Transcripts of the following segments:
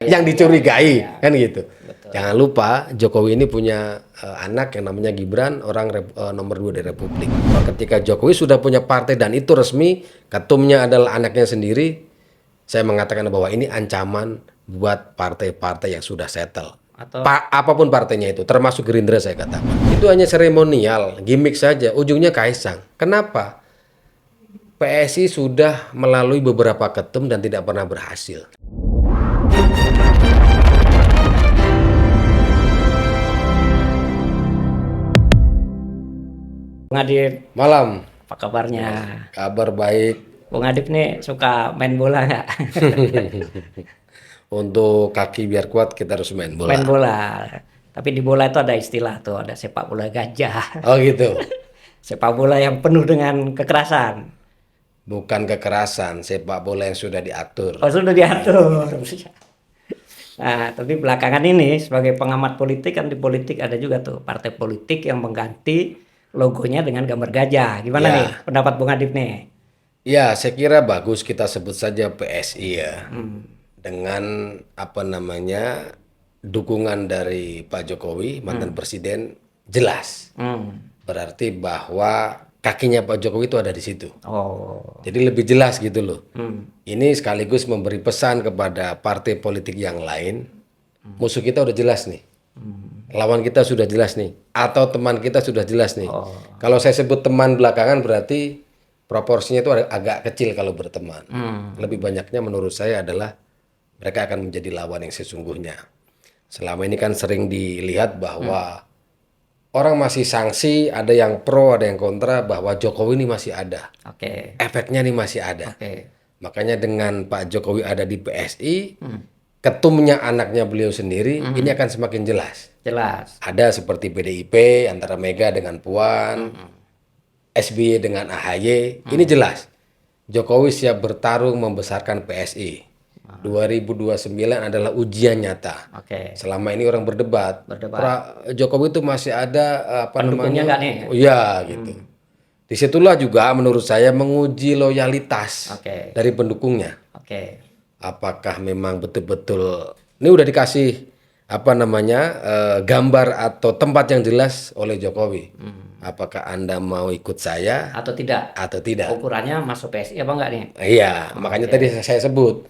yang dicurigai ya, kan gitu. betul. Jangan lupa Jokowi ini punya anak yang namanya Gibran, orang nomor 2 di Republik. Ketika Jokowi sudah punya partai dan itu resmi, ketumnya adalah anaknya sendiri, saya mengatakan bahwa ini ancaman buat partai-partai yang sudah settle. Atau Apapun partainya itu, termasuk Gerindra saya katakan. Itu hanya seremonial, gimmick saja, ujungnya Kaisang. Kenapa? PSI sudah melalui beberapa ketum dan tidak pernah berhasil. Bung Adip, Malam, apa kabarnya? kabar baik. Bung Adip nih suka main bola nggak? Untuk kaki biar kuat kita harus main bola. Main bola. Tapi di bola itu ada istilah tuh, ada sepak bola gajah. Oh gitu. Sepak bola yang penuh dengan kekerasan. Bukan kekerasan, sepak bola yang sudah diatur. Oh, sudah diatur. Nah, tapi belakangan ini sebagai pengamat politik kan di politik ada juga tuh partai politik yang mengganti logonya dengan gambar gajah. Gimana Ya. nih pendapat Bung Adip nih? Ya, saya kira bagus kita sebut saja PSI ya. Dengan apa namanya dukungan dari Pak Jokowi, mantan presiden, jelas. Hmm. Berarti bahwa kakinya Pak Jokowi itu ada di situ. Oh. Jadi lebih jelas gitu loh. Hmm. Ini sekaligus memberi pesan kepada partai politik yang lain. Musuh kita udah jelas nih. Lawan kita sudah jelas nih. Atau teman kita sudah jelas nih. Oh. Kalau saya sebut teman belakangan berarti proporsinya itu agak kecil kalau berteman. Lebih banyaknya menurut saya adalah mereka akan menjadi lawan yang sesungguhnya. Selama ini kan sering dilihat bahwa orang masih sanksi, ada yang pro, ada yang kontra, bahwa Jokowi ini masih ada. Oke. Efeknya ini masih ada. Oke. Makanya dengan Pak Jokowi ada di PSI, ketumnya anaknya beliau sendiri, ini akan semakin jelas. Jelas. Ada seperti PDIP, antara Mega dengan Puan, SBY dengan AHY, ini jelas. Jokowi siap bertarung membesarkan PSI. 2029 adalah ujian nyata. Oke. Selama ini orang berdebat, Berdebat. Jokowi itu masih ada apa Pendukungnya namanya? nggak nih? Oh, ya gitu. Disitulah juga menurut saya menguji loyalitas Oke. dari pendukungnya. Oke. Apakah memang betul-betul ini udah dikasih apa namanya gambar atau tempat yang jelas oleh Jokowi. Apakah Anda mau ikut saya Atau tidak? atau tidak? Ukurannya masuk PSI apa enggak nih? Iya, makanya tadi saya sebut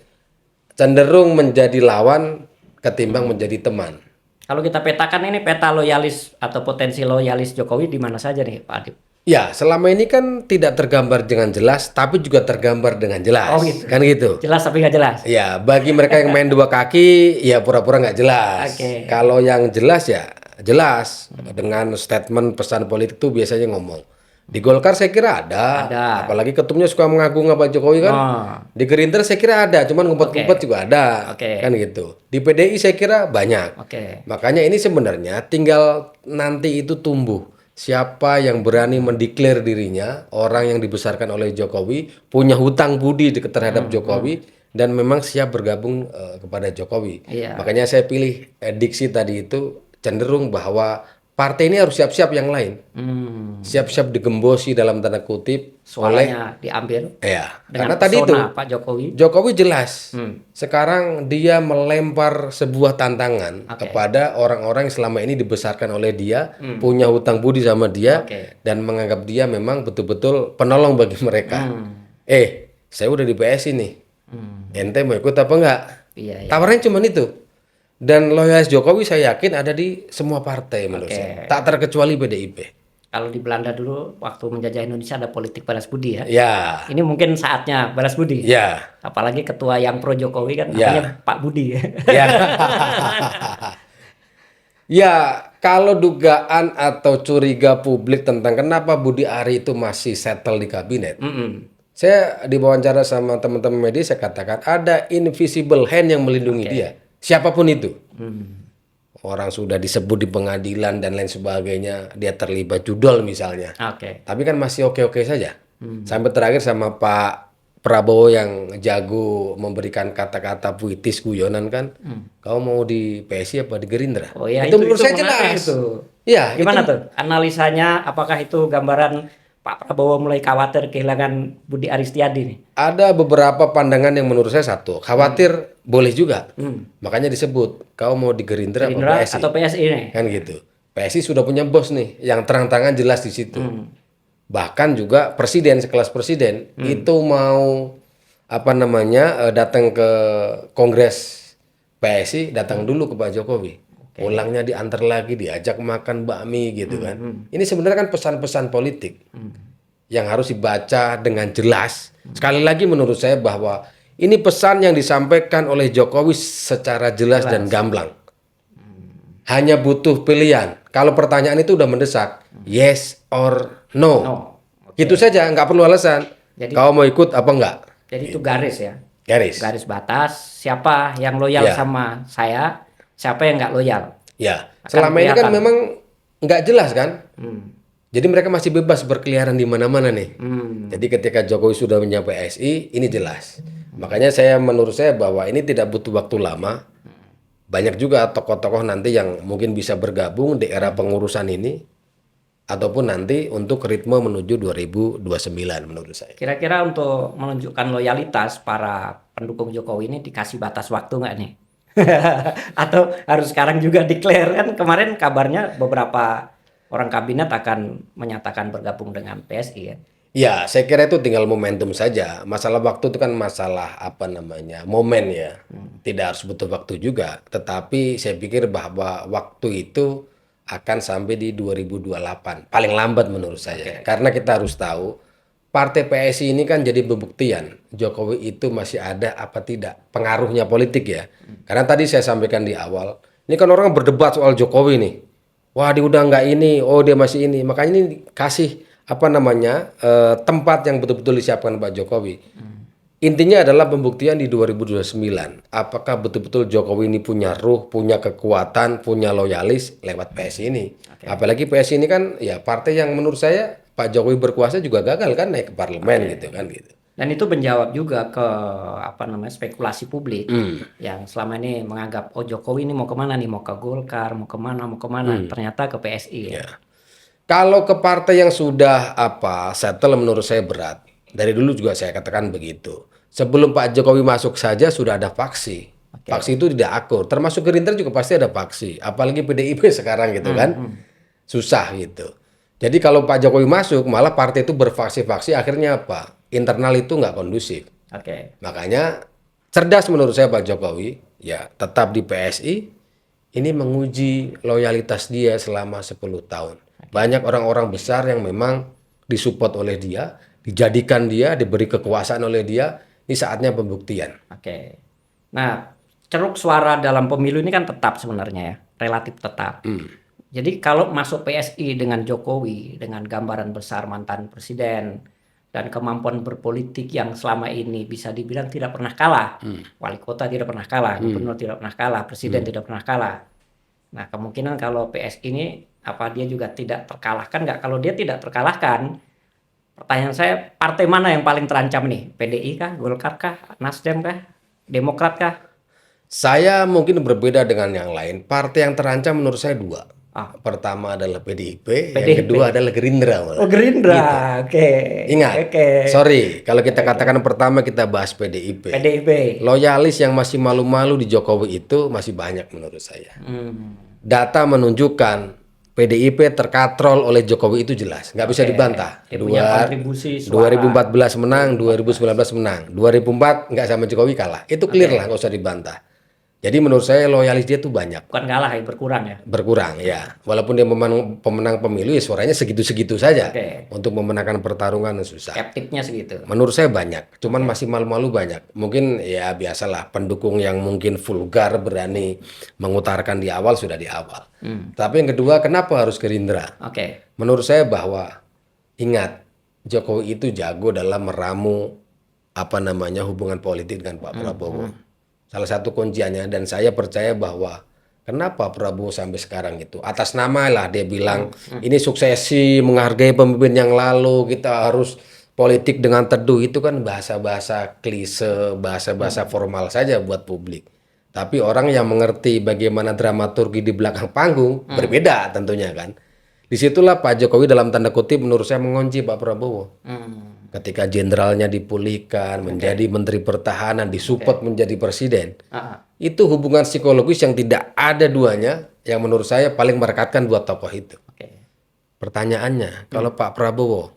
cenderung menjadi lawan ketimbang menjadi teman. Kalau kita petakan ini peta loyalis atau potensi loyalis Jokowi di mana saja nih Pak Adip? Ya, selama ini kan tidak tergambar dengan jelas, tapi juga tergambar dengan jelas. Oh, gitu. Kan gitu. Jelas tapi nggak jelas? Ya, bagi mereka yang main dua kaki, ya pura-pura nggak jelas. Oke. Kalau yang jelas ya jelas. Dengan statement pesan politik itu biasanya ngomong. Di Golkar saya kira ada. Ada. Apalagi ketumnya suka mengagung Pak Jokowi kan. Oh. Di Gerindra saya kira ada, cuman ngumpet-ngumpet juga ada. Oke. Kan gitu. Di PDI saya kira banyak. Oke. Makanya ini sebenarnya tinggal nanti itu tumbuh. Siapa yang berani mendeklar dirinya, orang yang dibesarkan oleh Jokowi, punya hutang budi terhadap Jokowi, dan memang siap bergabung kepada Jokowi. Iya. Makanya saya pilih diksi tadi itu cenderung bahwa partai ini harus siap-siap yang lain. Siap-siap digembosi dalam tanda kutip oleh Suaranya diambil ya. dengan Karena tadi itu pesona Pak Jokowi. Jokowi jelas. Sekarang dia melempar sebuah tantangan Oke. kepada orang-orang yang selama ini dibesarkan oleh dia, punya hutang budi sama dia, Oke. dan menganggap dia memang betul-betul penolong bagi mereka. Saya udah di PSI nih. Ente mau ikut apa enggak? Iya, iya. Tawarannya cuma itu. Dan loyalis Jokowi saya yakin ada di semua partai menurut saya. Tak terkecuali PDIP. Kalau di Belanda dulu waktu menjajah Indonesia ada politik balas budi ya. Ya, Ini mungkin saatnya balas budi. ya, Apalagi ketua yang pro Jokowi kan Ya. namanya Pak Budi. ya. Ya, kalau dugaan atau curiga publik tentang kenapa Budi Ari itu masih settle di kabinet. Saya diwawancara sama teman-teman media, saya katakan ada invisible hand yang melindungi dia. Siapapun itu. Orang sudah disebut di pengadilan dan lain sebagainya, dia terlibat judol misalnya. Oke. Tapi kan masih oke-oke saja. Sampai terakhir sama Pak Prabowo yang jago memberikan kata-kata puitis guyonan kan. Kau mau di PSI apa di Gerindra? Oh ya itu menurut saya menarik jelas. itu. Ya, Gimana itu tuh analisanya? Apakah itu gambaran Pak Prabowo mulai khawatir kehilangan Budi Aristiadi nih? Ada beberapa pandangan yang menurut saya satu, khawatir boleh juga. Makanya disebut, kau mau di Gerindra apa Gerindra PSI? atau PSI nih? Kan gitu. PSI sudah punya bos nih, yang terang-terangan jelas di situ. Bahkan juga presiden, sekelas presiden, itu mau datang ke Kongres PSI, datang dulu ke Pak Jokowi. Pulangnya diantar lagi, diajak makan bakmi gitu kan. Ini sebenarnya kan pesan-pesan politik yang harus dibaca dengan jelas. Sekali lagi menurut saya bahwa ini pesan yang disampaikan oleh Jokowi secara jelas dan gamblang. Hanya butuh pilihan. Kalau pertanyaan itu udah mendesak, yes or no. No. Gitu saja, nggak perlu alasan. Jadi- Kau mau ikut apa enggak? Jadi itu garis ya. Garis. Garis batas, siapa yang loyal Ya. sama saya, siapa yang nggak loyal. Ya, Akan selama ini kan kelihatan. memang nggak jelas kan. Hmm. Jadi mereka masih bebas berkeliaran di mana-mana nih. Hmm. Jadi ketika Jokowi sudah punya PSI, ini jelas. Makanya menurut saya bahwa ini tidak butuh waktu lama. Banyak juga tokoh-tokoh nanti yang mungkin bisa bergabung di era pengurusan ini. Ataupun nanti untuk ritme menuju 2029 menurut saya. Kira-kira untuk menunjukkan loyalitas para pendukung Jokowi ini dikasih batas waktu nggak nih? Atau harus sekarang juga declare? Kan kemarin kabarnya beberapa orang kabinet akan menyatakan bergabung dengan PSI ya. Ya, saya kira itu tinggal momentum saja. Masalah waktu itu kan masalah momen ya. Tidak harus butuh waktu juga. Tetapi saya pikir bahwa waktu itu akan sampai di 2028. Paling lambat menurut saya. Karena kita harus tahu, partai PSI ini kan jadi pembuktian Jokowi itu masih ada apa tidak. Pengaruhnya politik ya. Karena tadi saya sampaikan di awal, ini kan orang berdebat soal Jokowi nih. Wah, dia udah nggak ini, oh dia masih ini. Makanya ini kasih tempat yang betul-betul disiapkan Pak Jokowi. Intinya adalah pembuktian di 2029. Apakah betul-betul Jokowi ini punya ruh, punya kekuatan, punya loyalis lewat PSI ini. Apalagi PSI ini kan ya partai yang menurut saya Pak Jokowi berkuasa juga gagal kan naik ke parlemen gitu kan gitu. Dan itu menjawab juga ke spekulasi publik yang selama ini menganggap oh Jokowi ini mau kemana nih, mau ke Golkar, mau kemana, ternyata ke PSI ya. Kalau ke partai yang sudah settle menurut saya berat. Dari dulu juga saya katakan begitu. Sebelum Pak Jokowi masuk saja sudah ada faksi. Faksi itu tidak akur. Termasuk Gerindra juga pasti ada faksi. Apalagi PDIP sekarang gitu kan. Susah gitu. Jadi kalau Pak Jokowi masuk malah partai itu berfaksi-faksi akhirnya apa? Internal itu nggak kondusif. Makanya cerdas menurut saya Pak Jokowi. Ya tetap di PSI. Ini menguji loyalitas dia selama 10 tahun. Banyak orang-orang besar yang memang disupport oleh dia, dijadikan dia, diberi kekuasaan oleh dia. Ini saatnya pembuktian. Nah, ceruk suara dalam pemilu ini kan tetap sebenarnya ya, relatif tetap. Jadi kalau masuk PSI dengan Jokowi, dengan gambaran besar mantan presiden, dan kemampuan berpolitik yang selama ini bisa dibilang tidak pernah kalah. Wali kota tidak pernah kalah, gubernur tidak pernah kalah, presiden tidak pernah kalah. Nah, kemungkinan kalau PSI ini apa dia juga tidak terkalahkan nggak? Kalau dia tidak terkalahkan, pertanyaan saya partai mana yang paling terancam nih? PDI kah, Golkar kah, Nasdem kah, Demokrat kah? Saya mungkin berbeda dengan yang lain. Partai yang terancam menurut saya dua. Pertama adalah PDIP, yang kedua adalah Gerindra. Oh Gerindra, oke. Ingat, sorry kalau kita katakan pertama kita bahas PDIP. Loyalis yang masih malu-malu di Jokowi itu masih banyak menurut saya. Data menunjukkan PDIP terkatrol oleh Jokowi itu jelas, nggak bisa dibantah. 2014 menang, 2019 menang, 2004 nggak sama Jokowi kalah. Itu clear lah, nggak usah dibantah. Jadi menurut saya loyalis dia tuh banyak. Bukan kalah ya, berkurang ya? Berkurang ya. Walaupun dia pemenang pemilu ya suaranya segitu-segitu saja. Untuk memenangkan pertarungan susah. Skeptiknya segitu. Menurut saya banyak. Cuman masih malu-malu banyak. Mungkin ya biasalah pendukung yang mungkin vulgar berani mengutarakan di awal sudah di awal. Tapi yang kedua kenapa harus Gerindra? Menurut saya bahwa ingat Jokowi itu jago dalam meramu hubungan politik dengan Pak Prabowo. Salah satu kunciannya dan saya percaya bahwa kenapa Prabowo sampai sekarang itu atas nama lah dia bilang ini suksesi menghargai pemimpin yang lalu kita harus politik dengan teduh itu kan bahasa-bahasa klise, bahasa-bahasa formal saja buat publik. Tapi orang yang mengerti bagaimana dramaturgi di belakang panggung berbeda tentunya kan. Disitulah Pak Jokowi dalam tanda kutip menurut saya mengunci Pak Prabowo. Hmm. Ketika jenderalnya dipulihkan, menjadi Menteri Pertahanan, disupport menjadi presiden. Ah, Itu hubungan psikologis yang tidak ada duanya, yang menurut saya paling merekatkan dua tokoh itu. oke. Pertanyaannya, kalau Pak Prabowo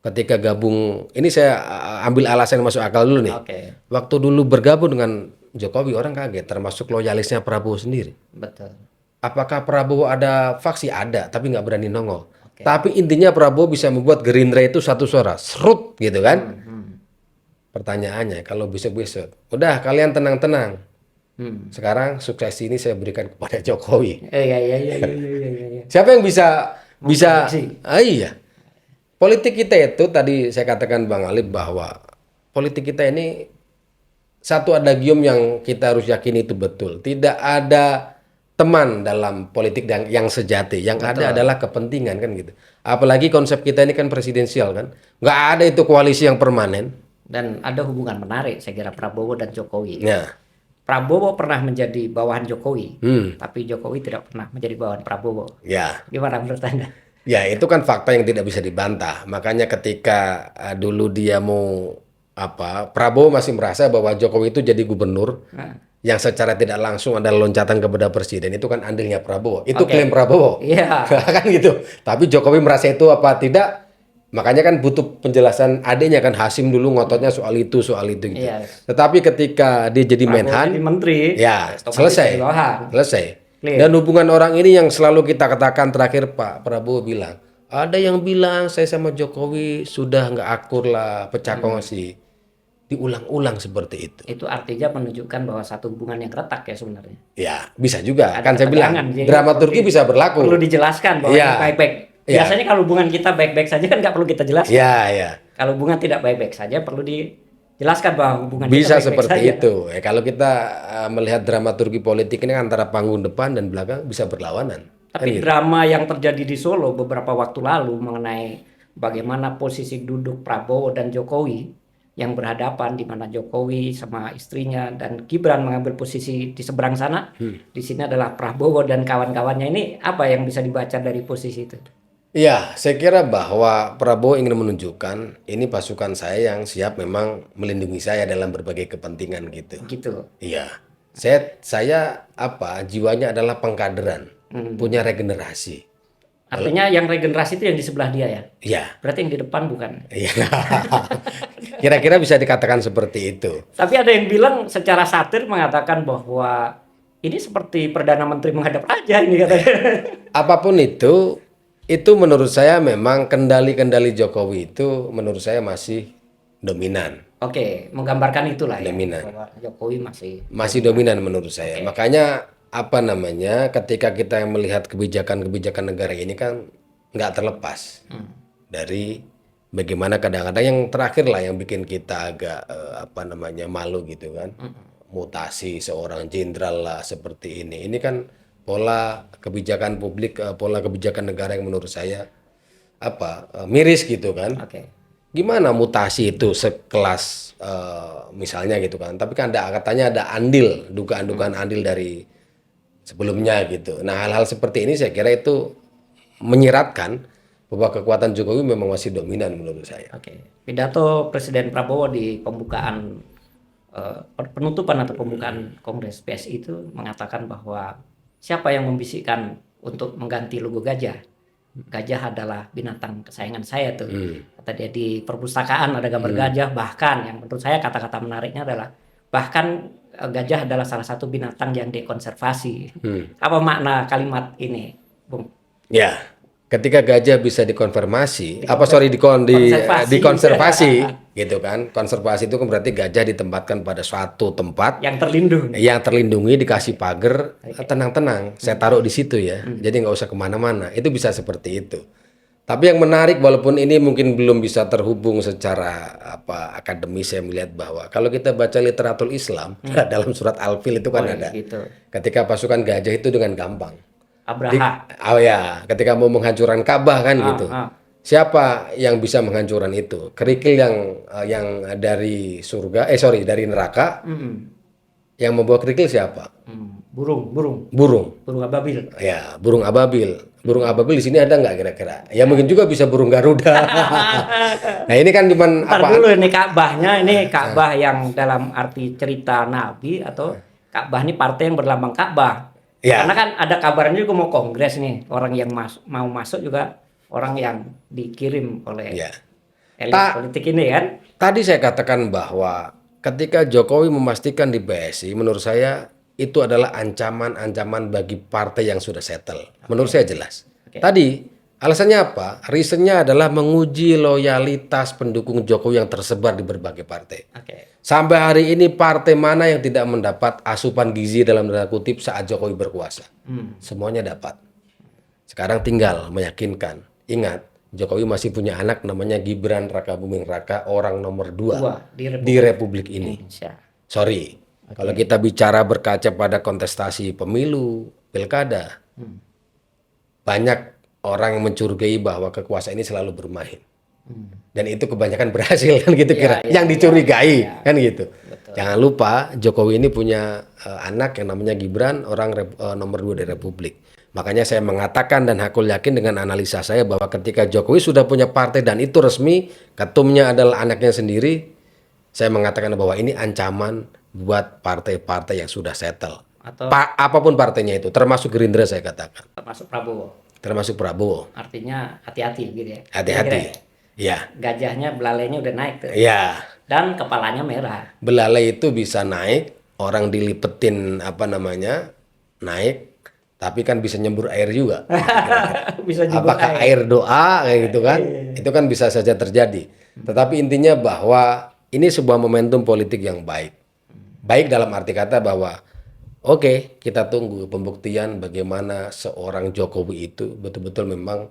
ketika gabung, ini saya ambil alasan yang masuk akal dulu nih. Oke, Waktu dulu bergabung dengan Jokowi, orang kaget, termasuk loyalisnya Prabowo sendiri. betul. Apakah Prabowo ada faksi? Ada, tapi nggak berani nongol. Oke. Tapi intinya Prabowo bisa membuat Gerindra itu satu suara, serut gitu kan? Pertanyaannya, kalau besok-besok, udah kalian tenang-tenang. Sekarang sukses ini saya berikan kepada Jokowi. Iya, iya, iya, iya, iya, iya, iya. Siapa yang bisa Memprediksi. iya. Politik kita itu tadi saya katakan Bang Alip bahwa politik kita ini satu adagium yang kita harus yakini itu betul. Tidak ada teman dalam politik yang sejati. Yang ada adalah kepentingan kan gitu. Apalagi konsep kita ini kan presidensial kan. Nggak ada itu koalisi yang permanen. Dan ada hubungan menarik saya kira Prabowo dan Jokowi. Nah, Prabowo pernah menjadi bawahan Jokowi, hmm, tapi Jokowi tidak pernah menjadi bawahan Prabowo. ya. Gimana menurut Anda? Ya itu kan fakta yang tidak bisa dibantah. Makanya ketika dulu dia mau Prabowo masih merasa bahwa Jokowi itu jadi gubernur Nah, yang secara tidak langsung ada loncatan kepada presiden, itu kan andilnya Prabowo. Itu Oke. klaim Prabowo. Iya. Kan gitu. Tapi Jokowi merasa itu apa tidak? Makanya kan butuh penjelasan adanya kan Hasim dulu ngototnya soal itu gitu. Iya. Tetapi ketika dia jadi Prabowo Menhan, jadi menteri, ya otomatis selesai. jadi bawahan. Selesai. Clear. Dan hubungan orang ini yang selalu kita katakan terakhir Pak Prabowo bilang, ada yang bilang saya sama Jokowi sudah nggak akur lah, pecah kongsi. Diulang-ulang seperti itu. Itu artinya menunjukkan bahwa satu hubungan yang retak ya sebenarnya. Ya, bisa juga. Ada Kan saya bilang, ketegangan, jadi dramaturgi bisa berlaku. Perlu dijelaskan bahwa Iya. ini baik-baik. Iya. Biasanya kalau hubungan kita baik-baik saja kan nggak perlu kita jelaskan. Ya. Kalau hubungan tidak baik-baik saja perlu dijelaskan bahwa hubungan Bisa kita baik-baik seperti saja. itu. Kalau kita melihat dramaturgi politik ini antara panggung depan dan belakang bisa berlawanan. Tapi drama yang terjadi di Solo beberapa waktu lalu mengenai bagaimana posisi duduk Prabowo dan Jokowi yang berhadapan, di mana Jokowi sama istrinya dan Gibran mengambil posisi di seberang sana. Di sini adalah Prabowo dan kawan-kawannya. Ini apa yang bisa dibaca dari posisi itu? Ya, saya kira bahwa Prabowo ingin menunjukkan ini pasukan saya yang siap memang melindungi saya dalam berbagai kepentingan gitu. Gitu. Iya. Saya jiwanya adalah pengkaderan, punya regenerasi. Artinya yang regenerasi itu yang di sebelah dia ya. Iya. Berarti yang di depan bukan. Iya. Kira-kira bisa dikatakan seperti itu. Tapi ada yang bilang secara satir mengatakan bahwa ini seperti Perdana Menteri menghadap raja ini katanya. Apapun itu menurut saya memang kendali-kendali Jokowi itu menurut saya masih dominan. Oke, menggambarkan itulah ya. Dominan. Bahwa Jokowi Masih dominan menurut saya. Makanya ketika kita melihat kebijakan-kebijakan negara ini kan nggak terlepas dari bagaimana kadang-kadang yang terakhir lah yang bikin kita agak malu gitu kan. Mutasi seorang jenderal lah seperti ini. Ini kan pola kebijakan publik, pola kebijakan negara yang menurut saya miris gitu kan. Oke. Gimana mutasi itu sekelas misalnya gitu kan. Tapi kan katanya ada andil, dugaan-dugaan andil dari sebelumnya gitu. Nah, hal-hal seperti ini saya kira itu menyiratkan bahwa kekuatan Jokowi memang masih dominan menurut saya. Oke. Pidato Presiden Prabowo di pembukaan penutupan atau pembukaan Kongres PSI itu mengatakan bahwa siapa yang membisikkan untuk mengganti logo gajah? Gajah adalah binatang kesayangan saya tuh. Kata dia di perpustakaan ada gambar gajah, bahkan yang menurut saya kata-kata menariknya adalah bahkan gajah adalah salah satu binatang yang dikonservasi. Apa makna kalimat ini, Bung? Ya, ketika gajah bisa dikonfirmasi, Konservasi. dikonservasi, gitu kan? Konservasi itu kan berarti gajah ditempatkan pada suatu tempat Yang terlindung. yang terlindungi, dikasih pagar, tenang-tenang, saya taruh di situ ya, jadi nggak usah kemana-mana. Itu bisa seperti itu. Tapi yang menarik, walaupun ini mungkin belum bisa terhubung secara akademis, saya melihat bahwa kalau kita baca literatur Islam dalam surat Al-Fil itu kan ada, Gitu. ketika pasukan gajah itu dengan gampang. Abraha. Ketika mau menghancurkan Ka'bah kan gitu. Siapa yang bisa menghancurkan itu? Kerikil yang dari surga, dari neraka. Yang membawa kerikil siapa? Burung. ababil. Ya, burung ababil. Burung ababil di sini ada nggak kira-kira? Ya mungkin juga bisa burung Garuda. Nah ini kan cuman Ntar apa? dulu ini Ka'bahnya, ini Ka'bah yang dalam arti cerita Nabi atau Ka'bah ini partai yang berlambang Ka'bah. Ya. Karena kan ada kabarnya juga mau kongres nih, orang yang mau masuk juga orang yang dikirim oleh Ya. elit politik ini kan. Tadi saya katakan bahwa ketika Jokowi memastikan di PSI, menurut saya itu adalah ancaman-ancaman bagi partai yang sudah settle. Menurut saya jelas. Tadi alasannya apa? Reasonnya adalah menguji loyalitas pendukung Jokowi yang tersebar di berbagai partai. Oke. Sampai hari ini partai mana yang tidak mendapat asupan gizi dalam tanda kutip saat Jokowi berkuasa? Semuanya dapat. Sekarang tinggal meyakinkan. Ingat, Jokowi masih punya anak namanya Gibran Rakabuming Raka, orang nomor 2 di Republik ini. Indonesia. Sorry, kalau kita bicara berkaca pada kontestasi pemilu, pilkada, banyak orang yang mencurigai bahwa kekuasaan ini selalu bermain. Dan itu kebanyakan berhasil kan gitu kira. Yang dicurigai kan gitu. Betul. Jangan lupa Jokowi ini punya anak yang namanya Gibran, orang nomor 2 di Republik. Makanya saya mengatakan dan aku yakin dengan analisa saya bahwa ketika Jokowi sudah punya partai dan itu resmi, ketumnya adalah anaknya sendiri, saya mengatakan bahwa ini ancaman buat partai-partai yang sudah settle. Atau Apapun partainya itu, termasuk Gerindra saya katakan. termasuk Prabowo. Termasuk Prabowo. Artinya hati-hati gitu ya. Hati-hati. Kira-kira Ya. gajahnya belalainya udah naik tuh. Ya. Dan kepalanya merah. Belalai itu bisa naik, orang dilipetin naik, tapi kan bisa nyembur air juga. Bisa juga Apakah air doa kayak gitu kan? Itu kan bisa saja terjadi. Tetapi intinya bahwa ini sebuah momentum politik yang baik. Baik dalam arti kata bahwa oke, kita tunggu pembuktian bagaimana seorang Jokowi itu betul-betul memang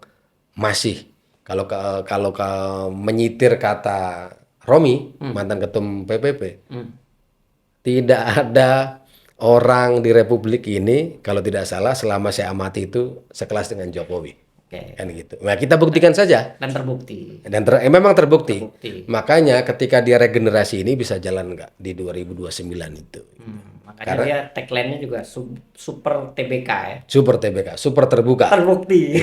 masih kalau menyitir kata Romi, mantan ketum PPP, tidak ada orang di Republik ini kalau tidak salah selama saya amati itu sekelas dengan Jokowi. Oke. Kan gitu. Nah, kita buktikan saja. Dan terbukti. Dan memang terbukti. Terbukti. Makanya ketika dia regenerasi ini bisa jalan nggak di 2029 itu. Makanya dia tagline-nya juga super TBK ya. Super TBK, super terbuka. Terbukti.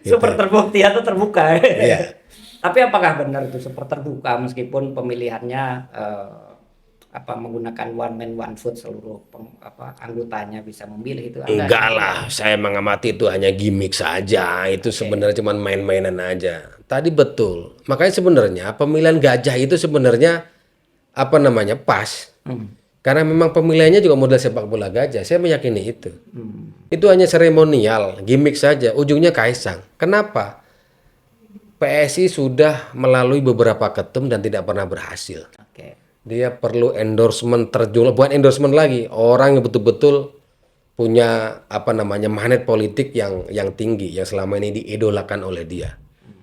Super terbukti atau terbuka. Iya. Tapi apakah benar itu super terbuka meskipun pemilihannya menggunakan one man one vote seluruh anggotanya bisa memilih itu? Enggak lah, saya mengamati itu hanya gimmick saja. Itu sebenarnya cuma main-mainan aja. Tadi betul. Makanya sebenarnya pemilihan gajah itu sebenarnya pas. Karena memang pemilihannya juga model sepak bola gajah. Saya meyakini itu. Itu hanya seremonial, gimmick saja. Ujungnya Kaisang. Kenapa? PSI sudah melalui beberapa ketum dan tidak pernah berhasil. Oke. Dia perlu endorsement terjun, bukan endorsement lagi, orang yang betul-betul punya magnet politik yang tinggi, yang selama ini diidolakan oleh dia.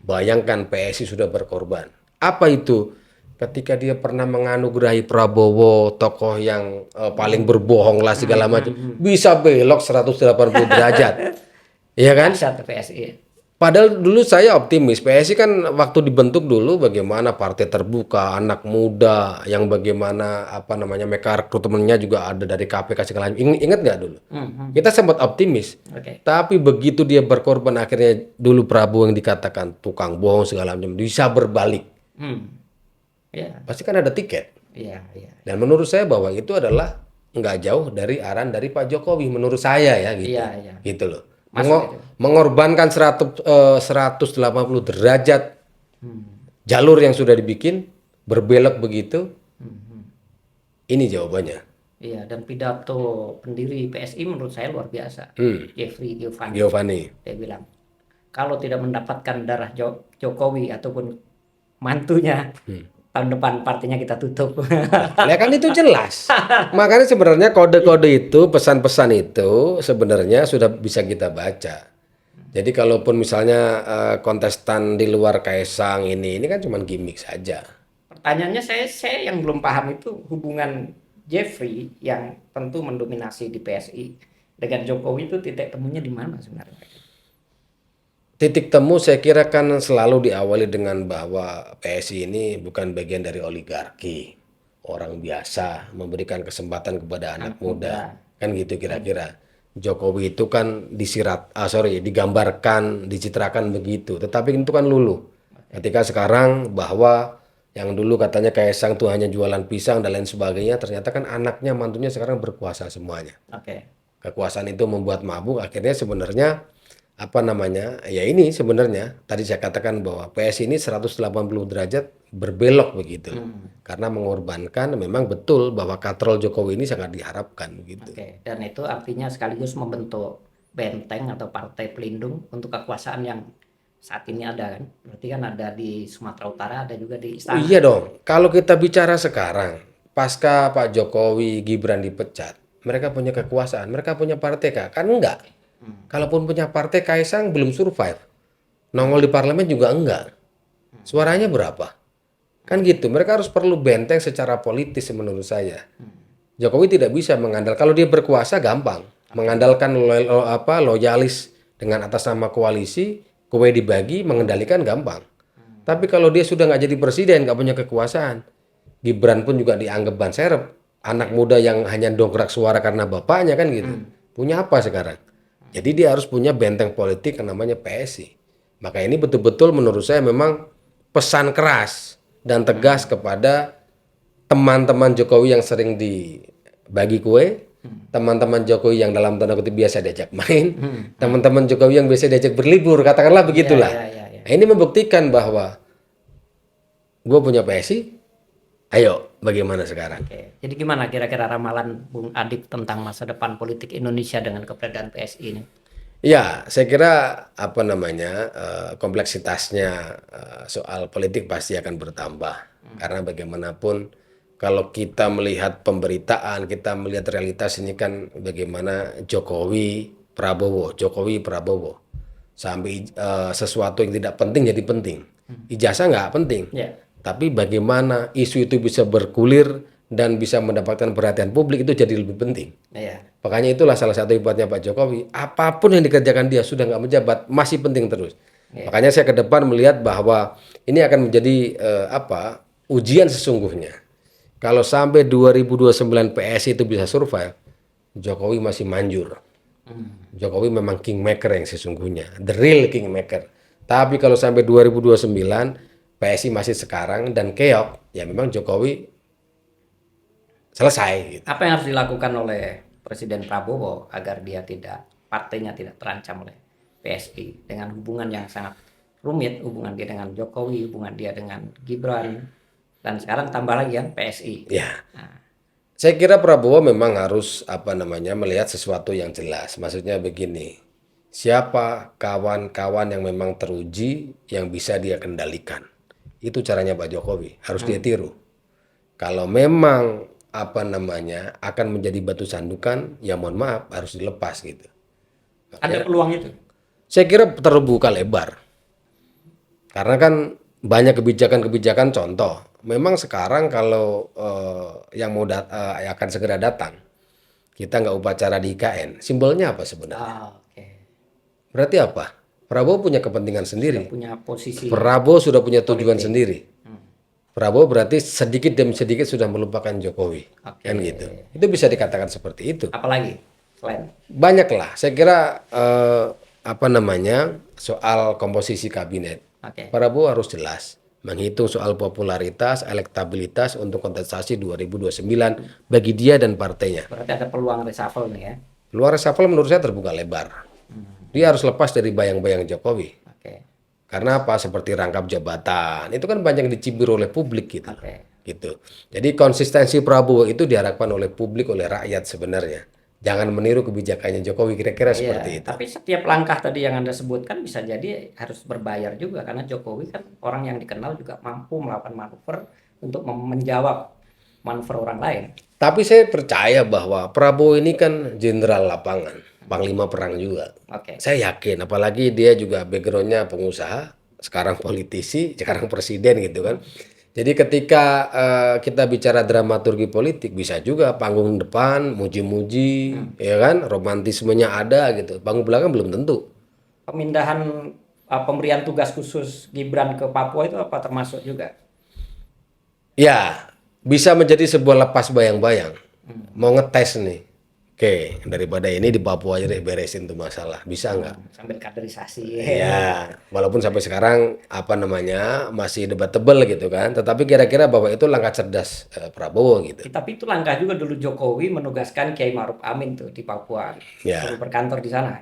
Bayangkan PSI sudah berkorban. Apa itu? Ketika dia pernah menganugerahi Prabowo, tokoh yang paling berbohong lah segala macam, bisa belok 180 derajat. Iya kan? Bisa PSI. Padahal dulu saya optimis. PSI kan waktu dibentuk dulu bagaimana partai terbuka, anak muda yang bagaimana mereka rekrutmennya juga ada dari KPK segala macam. Ingat nggak dulu? Kita sempat optimis. Oke. Tapi begitu dia berkorban akhirnya dulu Prabowo yang dikatakan tukang bohong segala macam bisa berbalik. Iya. Pasti kan ada tiket. Iya, iya. Dan menurut saya bahwa itu adalah nggak jauh dari arahan dari Pak Jokowi menurut saya ya gitu. Iya, iya. Gitu loh. Masuk itu. Mengorbankan 180 derajat jalur yang sudah dibikin berbelok begitu. Ini jawabannya. Iya, dan pidato pendiri PSI menurut saya luar biasa. Jeffrey Giovanni. Dia bilang, kalau tidak mendapatkan darah Jokowi ataupun mantunya, tahun depan partainya kita tutup. Ya kan itu jelas. Makanya sebenarnya kode-kode itu, pesan-pesan itu sebenarnya sudah bisa kita baca. Jadi kalaupun misalnya kontestan di luar Kaisang ini kan cuma gimmick saja. Pertanyaannya saya yang belum paham itu hubungan Jeffrey yang tentu mendominasi di PSI dengan Jokowi itu titik temunya di mana sebenarnya? Titik temu saya kira kan selalu diawali dengan bahwa PSI ini bukan bagian dari oligarki. orang biasa, memberikan kesempatan kepada anak Anak muda. muda. Kan gitu kira-kira. Jokowi itu kan digambarkan, dicitrakan begitu. Tetapi itu kan lulu. Ketika sekarang bahwa yang dulu katanya Kaisang tuh hanya jualan pisang dan lain sebagainya, ternyata kan anaknya, mantunya sekarang berkuasa semuanya. Oke. Kekuasaan itu membuat mabuk, akhirnya sebenarnya apa namanya, ya ini sebenarnya tadi saya katakan bahwa PS ini 180 derajat berbelok begitu, karena mengorbankan memang betul bahwa katrol Jokowi ini sangat diharapkan begitu. Oke. Dan itu artinya sekaligus membentuk benteng atau partai pelindung untuk kekuasaan yang saat ini ada kan. Berarti kan ada di Sumatera Utara, ada juga di Oh istana. iya dong, kalau kita bicara sekarang pasca Pak Jokowi Gibran dipecat, mereka punya kekuasaan, mereka punya partai kah? Kan enggak. Kalaupun punya partai, Kaisang belum survive, nongol di parlemen juga enggak. Suaranya berapa? Kan gitu, mereka harus perlu benteng secara politis menurut saya. Jokowi tidak bisa mengandalkan, kalau dia berkuasa gampang. Mengandalkan loyalis dengan atas nama koalisi, kue dibagi, mengendalikan gampang. Tapi kalau dia sudah nggak jadi presiden, nggak punya kekuasaan, Gibran pun juga dianggap ban serep. Anak muda yang hanya dongkrak suara karena bapaknya kan gitu. Punya apa sekarang? Jadi dia harus punya benteng politik yang namanya PSI. Maka ini betul-betul menurut saya memang pesan keras dan tegas kepada teman-teman Jokowi yang sering dibagi kue, teman-teman Jokowi yang dalam tanda kutip biasa diajak main, teman-teman Jokowi yang biasa diajak berlibur, katakanlah begitulah. Iya. Nah, ini membuktikan bahwa gue punya PSI, ayo bagaimana sekarang? Oke. Jadi gimana kira-kira ramalan Bung Adip tentang masa depan politik Indonesia dengan keberadaan PSI ini? Ya, saya kira apa namanya kompleksitasnya soal politik pasti akan bertambah karena bagaimanapun kalau kita melihat pemberitaan, kita melihat realitas ini kan bagaimana Jokowi Prabowo sampai sesuatu yang tidak penting jadi penting. Ijazah nggak penting, Ya. tapi bagaimana isu itu bisa bergulir dan bisa mendapatkan perhatian publik itu jadi lebih penting. Iya. Makanya itulah salah satu hebatnya Pak Jokowi. Apapun yang dikerjakan dia sudah nggak menjabat masih penting terus. Makanya saya ke depan melihat bahwa ini akan menjadi ujian sesungguhnya. Kalau sampai 2029 PSI itu bisa survive, Jokowi masih manjur. Jokowi memang kingmaker yang sesungguhnya, the real kingmaker. Tapi kalau sampai 2029 PSI masih sekarang dan keok, ya memang Jokowi selesai gitu. Apa yang harus dilakukan oleh Presiden Prabowo agar partainya tidak terancam oleh PSI dengan hubungan yang sangat rumit, hubungan dia dengan Jokowi, hubungan dia dengan Gibran, dan sekarang tambah lagi kan PSI. Ya. Saya kira Prabowo memang harus melihat sesuatu yang jelas. Maksudnya begini, siapa kawan-kawan yang memang teruji yang bisa dia kendalikan. Itu caranya Pak Jokowi, harus dia tiru. Kalau memang akan menjadi batu sandukan, ya mohon maaf harus dilepas gitu. Ada peluang itu? Saya kira terbuka lebar. Karena kan banyak kebijakan-kebijakan contoh. Memang sekarang kalau yang akan segera datang, kita nggak upacara di IKN. Simbolnya apa sebenarnya? Oke. Berarti apa? Prabowo punya kepentingan sendiri. Punya posisi. Prabowo sudah punya tujuan sendiri. Prabowo berarti sedikit demi sedikit sudah melupakan Jokowi. Oke. Kan gitu. Itu bisa dikatakan seperti itu. Apalagi selain? Banyaklah. Saya kira soal komposisi kabinet. Oke. Prabowo harus jelas menghitung soal popularitas, elektabilitas untuk kontestasi 2029 bagi dia dan partainya. Berarti ada peluang reshuffle nih ya? Luar reshuffle menurut saya terbuka lebar. Dia harus lepas dari bayang-bayang Jokowi. Oke. Karena apa? Seperti rangkap jabatan. Itu kan banyak dicibir oleh publik gitu. Oke. Gitu. Jadi konsistensi Prabowo itu diharapkan oleh publik, oleh rakyat sebenarnya. Jangan meniru kebijakannya Jokowi, kira-kira seperti itu. Tapi setiap langkah tadi yang Anda sebutkan bisa jadi harus berbayar juga karena Jokowi kan orang yang dikenal juga mampu melakukan manuver untuk menjawab manuver orang lain. Tapi saya percaya bahwa Prabowo ini kan jenderal lapangan, panglima perang juga. Oke. Saya yakin, apalagi dia juga backgroundnya pengusaha, sekarang politisi, sekarang presiden gitu kan. Jadi ketika kita bicara dramaturgi politik, bisa juga panggung depan muji-muji, ya kan, romantismenya ada gitu. Panggung belakang belum tentu. Pemindahan pemberian tugas khusus Gibran ke Papua itu apa termasuk juga? Ya, bisa menjadi sebuah lepas bayang-bayang. Mau ngetes nih. Oke, daripada ini di Papua aja deh beresin tuh masalah. Bisa nggak? Sambil kaderisasi. Ya, walaupun sampai sekarang apa namanya masih debatable gitu kan. Tetapi kira-kira bahwa itu langkah cerdas Prabowo gitu. Tapi itu langkah juga dulu Jokowi menugaskan Kiai Maruf Amin tuh di Papua, Ya. suruh berkantor di sana.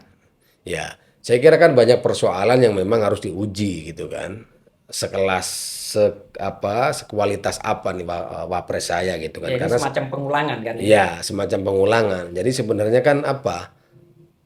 Ya, saya kira kan banyak persoalan yang memang harus diuji gitu kan. Sekelas sekualitas apa nih wapres saya gitu kan. Ya, ini Karena semacam pengulangan kan. ya semacam pengulangan. Jadi sebenarnya kan apa?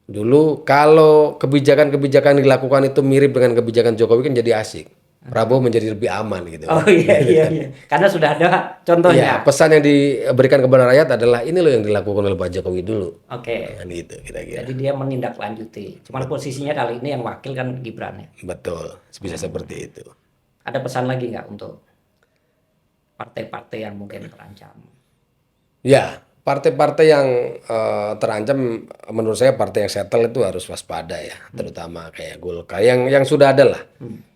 Dulu kalau kebijakan-kebijakan yang dilakukan itu mirip dengan kebijakan Jokowi kan jadi asik. Prabowo menjadi lebih aman gitu. Oh iya iya iya. Karena sudah ada contohnya. Iya, pesan yang diberikan kepada rakyat adalah ini loh yang dilakukan oleh Pak Jokowi dulu. Oke. Kan gitu kira-kira. Jadi dia menindaklanjuti. Cuman posisinya kali ini yang wakil kan Gibran ya. Betul, bisa seperti itu. Ada pesan lagi nggak untuk partai-partai yang mungkin terancam? Ya, partai-partai yang terancam menurut saya partai yang settle itu harus waspada ya, terutama kayak Golkar yang sudah ada lah.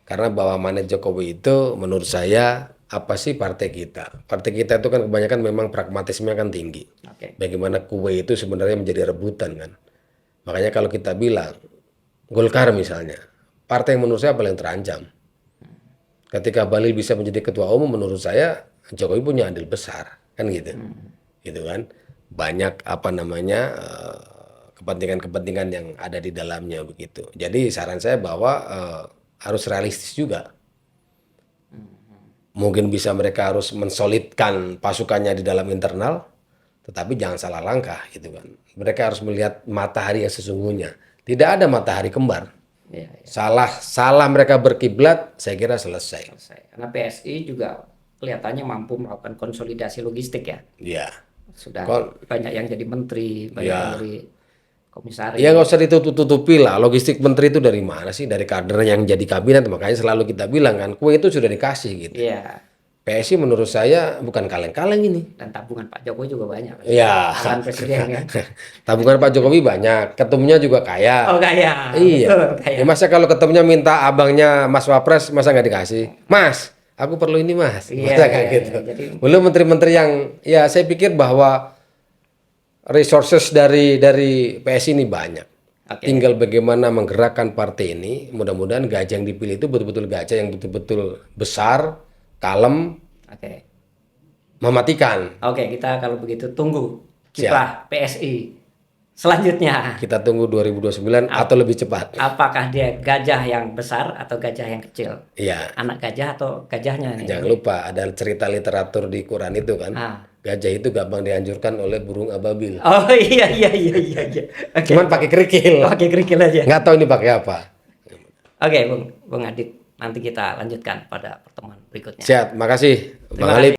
Karena bahwa manaj Jokowi itu menurut saya apa sih partai kita? Partai kita itu kan kebanyakan memang pragmatisme kan tinggi. Oke. Bagaimana kue itu sebenarnya menjadi rebutan kan. Makanya kalau kita bilang Golkar misalnya, partai yang menurut saya paling terancam. Ketika Bahlil bisa menjadi ketua umum menurut saya Jokowi punya andil besar kan gitu. Gitu kan. Banyak apa namanya kepentingan-kepentingan yang ada di dalamnya begitu. Jadi saran saya bahwa harus realistis juga. Mungkin bisa mereka harus mensolidkan pasukannya di dalam internal, tetapi jangan salah langkah gitu kan. Mereka harus melihat matahari yang sesungguhnya. Tidak ada matahari kembar. Iya, iya. Salah mereka berkiblat, saya kira selesai. Karena PSI juga kelihatannya mampu melakukan konsolidasi logistik ya. Iya. Sudah banyak yang jadi menteri, banyak yang jadi komisaris. Ya nggak usah ditutup-tutupi lah. Logistik menteri itu dari mana sih? Dari kader yang jadi kabinet. Makanya selalu kita bilang kan, kue itu sudah dikasih gitu. Iya. PSI menurut saya bukan kaleng-kaleng ini. Dan tabungan Pak Jokowi juga banyak. Iya. Tabungan presiden kan. Tabungan Pak Jokowi banyak. Ketumnya juga kaya. Oh kaya. Iya. Betul, kaya. Ya, masa kalau ketumnya minta abangnya Mas Wapres, masa nggak dikasih? Mas, aku perlu ini Mas. Iya, Masa kayak iya, gitu. iya. Jadi- Belum menteri-menteri yang, ya saya pikir bahwa resources dari PSI ini banyak. Oke. Tinggal bagaimana menggerakkan partai ini. Mudah-mudahan gajah yang dipilih itu betul-betul gajah yang betul-betul besar, kalem, Oke. mematikan. Oke, kita kalau begitu tunggu kiprah PSI selanjutnya. Kita tunggu 2029 atau lebih cepat. Apakah dia gajah yang besar atau gajah yang kecil? Iya. Anak gajah atau gajahnya nih? Jangan lupa ada cerita literatur di Quran itu kan. Ah. Gajah itu gampang dihancurkan oleh burung ababil. Oh iya iya iya iya. Iya. Oke. Cuman pakai kerikil. Pakai kerikil aja. Nggak tahu ini pakai apa. Oke, Bung Adit. Nanti kita lanjutkan pada pertemuan berikutnya. Siap, makasih Bang Terima Halid.